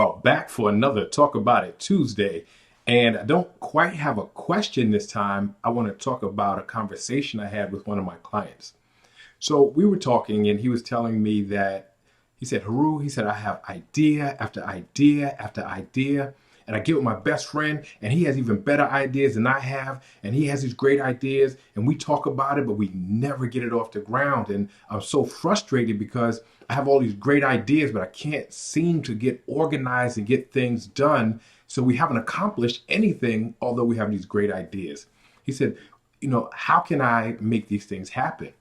are back for another Talk About It Tuesday. And I don't quite have a question this time. I want to talk about a conversation I had with one of my clients. So we were talking, and he was telling me that he said, Haru, he said, I have idea after idea after idea. And I get with my best friend, and he has even better ideas than I have. And he has these great ideas, and we talk about it, but we never get it off the ground. And I'm so frustrated because I have all these great ideas, but I can't seem to get organized and get things done. So we haven't accomplished anything, although we have these great ideas. He said, how can I make these things happen?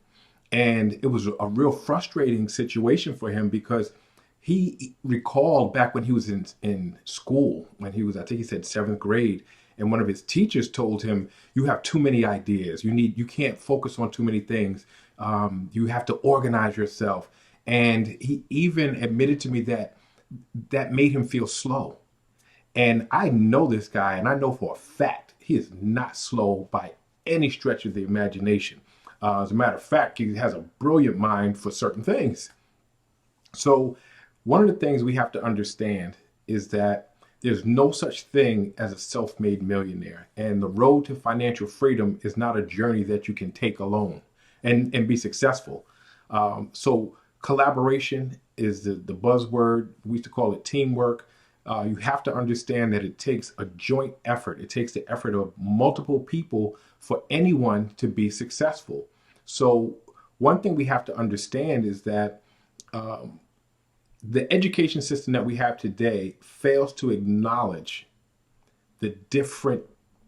And it was a real frustrating situation for him because he recalled back when he was in school, when he was, I think he said seventh grade, and one of his teachers told him, you have too many ideas. You can't focus on too many things. You have to organize yourself. And he even admitted to me that made him feel slow. And I know this guy, and I know for a fact he is not slow by any stretch of the imagination. As a matter of fact, he has a brilliant mind for certain things. So one of the things we have to understand is that there's no such thing as a self-made millionaire. And the road to financial freedom is not a journey that you can take alone and be successful. So collaboration is the buzzword. We used to call it teamwork. You have to understand that it takes a joint effort. It takes the effort of multiple people for anyone to be successful. So one thing we have to understand is that the education system that we have today fails to acknowledge the different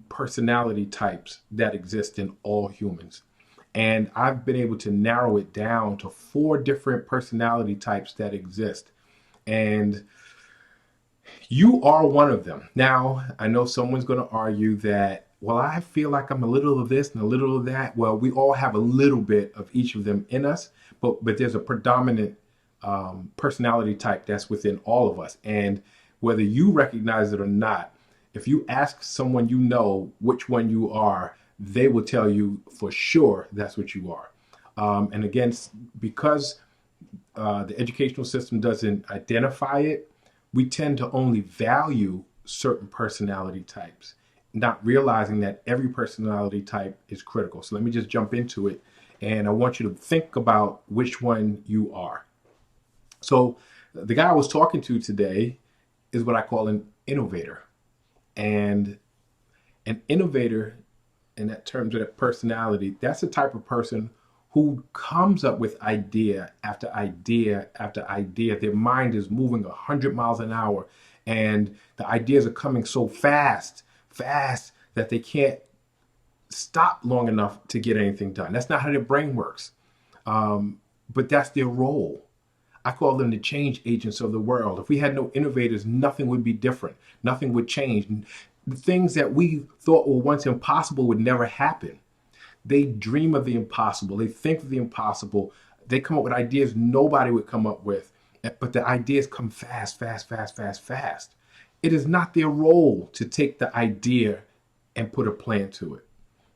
personality types that exist in all humans. And I've been able to narrow it down to 4 different personality types that exist. And you are one of them. Now, I know someone's going to argue that, well, I feel like I'm a little of this and a little of that. Well, we all have a little bit of each of them in us, but there's a predominant personality type that's within all of us. And whether you recognize it or not, if you ask someone you know which one you are, they will tell you for sure that's what you are. And again, because the educational system doesn't identify it, we tend to only value certain personality types, not realizing that every personality type is critical. So let me just jump into it. And I want you to think about which one you are. So the guy I was talking to today is what I call an innovator. And an innovator, in that terms of that personality, that's the type of person who comes up with idea after idea after idea. Their mind is moving 100 miles an hour, and the ideas are coming so fast that they can't stop long enough to get anything done. That's not how their brain works. But that's their role. I call them the change agents of the world. If we had no innovators, nothing would be different. Nothing would change. The things that we thought were once impossible would never happen. They dream of the impossible. They think of the impossible. They come up with ideas nobody would come up with. But the ideas come fast. It is not their role to take the idea and put a plan to it.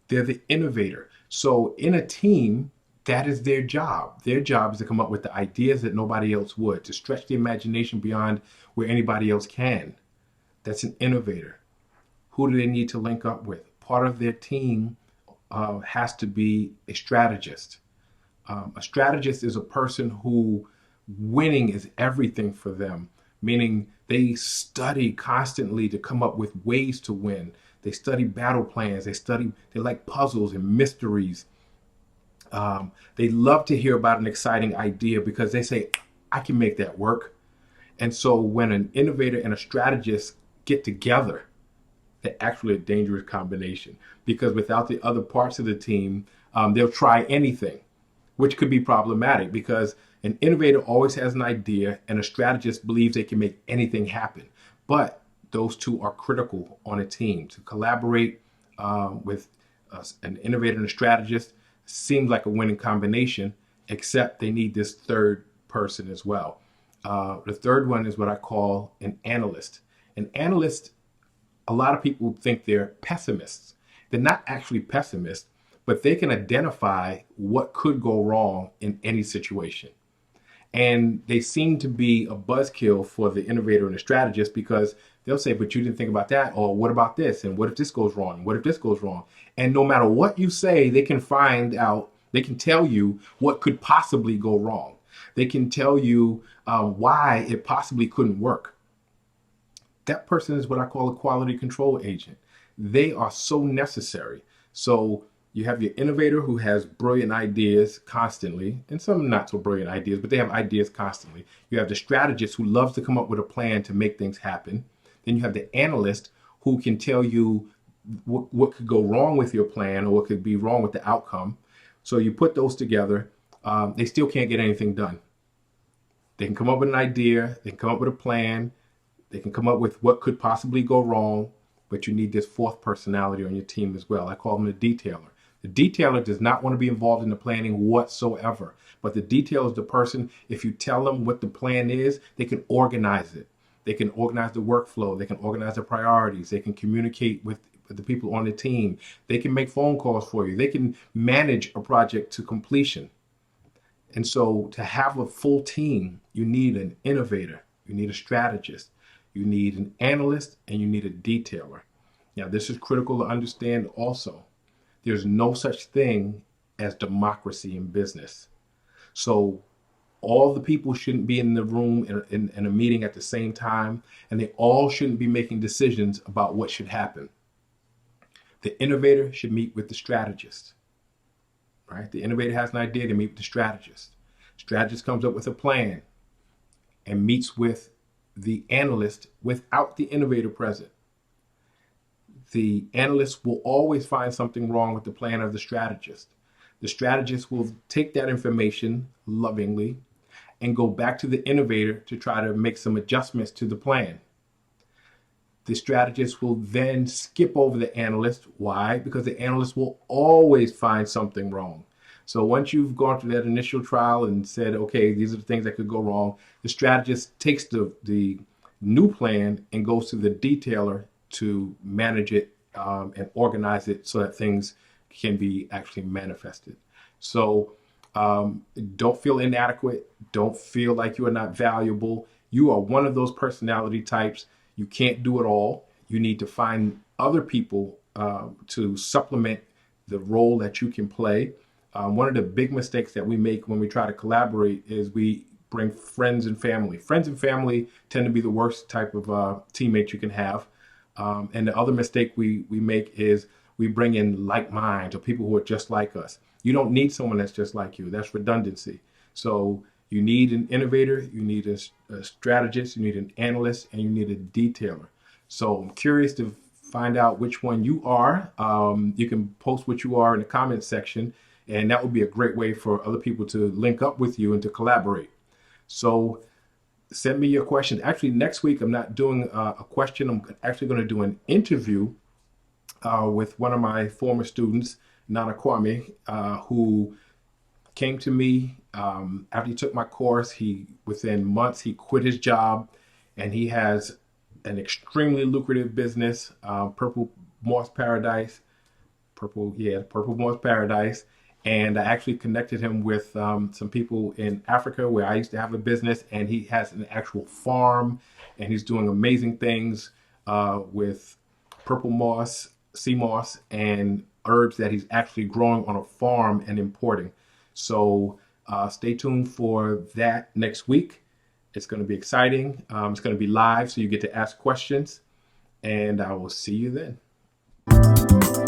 They're the innovator. So in a team, that is their job. Their job is to come up with the ideas that nobody else would, to stretch the imagination beyond where anybody else can. That's an innovator. Who do they need to link up with? Part of their team has to be a strategist. A strategist is a person who winning is everything for them, meaning they study constantly to come up with ways to win. They study battle plans. They like puzzles and mysteries. They love to hear about an exciting idea because they say, I can make that work. And so when an innovator and a strategist get together, they're actually a dangerous combination, because without the other parts of the team, they'll try anything, which could be problematic because an innovator always has an idea and a strategist believes they can make anything happen. But those two are critical on a team. To collaborate with an innovator and a strategist seems like a winning combination, except they need this third person as well. The third one is what I call an analyst. An analyst, a lot of people think they're pessimists. They're not actually pessimists, but they can identify what could go wrong in any situation. And they seem to be a buzzkill for the innovator and the strategist, because they'll say, but you didn't think about that, or what about this, and what if this goes wrong, what if this goes wrong? And no matter what you say, they can find out, they can tell you what could possibly go wrong. They can tell you why it possibly couldn't work. That person is what I call a quality control agent. They are so necessary. So you have your innovator who has brilliant ideas constantly, and some not so brilliant ideas, but they have ideas constantly. You have the strategist who loves to come up with a plan to make things happen. Then you have the analyst who can tell you what could go wrong with your plan, or what could be wrong with the outcome. So you put those together, they still can't get anything done. They can come up with an idea, they can come up with a plan, they can come up with what could possibly go wrong, but you need this fourth personality on your team as well. I call them the detailer. The detailer does not want to be involved in the planning whatsoever, but the detailer is the person, if you tell them what the plan is, they can organize it. They can organize the workflow, they can organize the priorities, they can communicate with the people on the team, they can make phone calls for you, they can manage a project to completion. And so to have a full team, you need an innovator, you need a strategist, you need an analyst, and you need a detailer. Now, this is critical to understand also. There's no such thing as democracy in business. So all the people shouldn't be in the room in a meeting at the same time, and they all shouldn't be making decisions about what should happen. The innovator should meet with the strategist, right? The innovator has an idea, to meet with the strategist. Strategist comes up with a plan and meets with the analyst without the innovator present. The analyst will always find something wrong with the plan of the strategist. The strategist will take that information lovingly and go back to the innovator to try to make some adjustments to the plan. The strategist will then skip over the analyst. Why? Because the analyst will always find something wrong. So once you've gone through that initial trial and said, okay, these are the things that could go wrong, the strategist takes the new plan and goes to the detailer to manage it and organize it so that things can be actually manifested. So don't feel inadequate. Don't feel like you are not valuable. You are one of those personality types. You can't do it all. You need to find other people to supplement the role that you can play. One of the big mistakes that we make when we try to collaborate is we bring friends and family. Friends and family tend to be the worst type of teammate you can have. And the other mistake we make is we bring in like minds, or people who are just like us. You don't need someone that's just like you. That's redundancy. So you need an innovator, you need a strategist, you need an analyst, and you need a detailer. So I'm curious to find out which one you are. You can post what you are in the comments section, and that would be a great way for other people to link up with you and to collaborate. So send me your questions. Actually, next week, I'm not doing a question. I'm actually going to do an interview with one of my former students, Nana Kwame, who came to me after he took my course. Within months, he quit his job, and he has an extremely lucrative business, Purple Moss Paradise. Purple Moss Paradise. And I actually connected him with some people in Africa where I used to have a business, and he has an actual farm, and he's doing amazing things with purple moss, sea moss, and herbs that he's actually growing on a farm and importing. So stay tuned for that next week. It's going to be exciting. It's going to be live, so you get to ask questions, and I will see you then.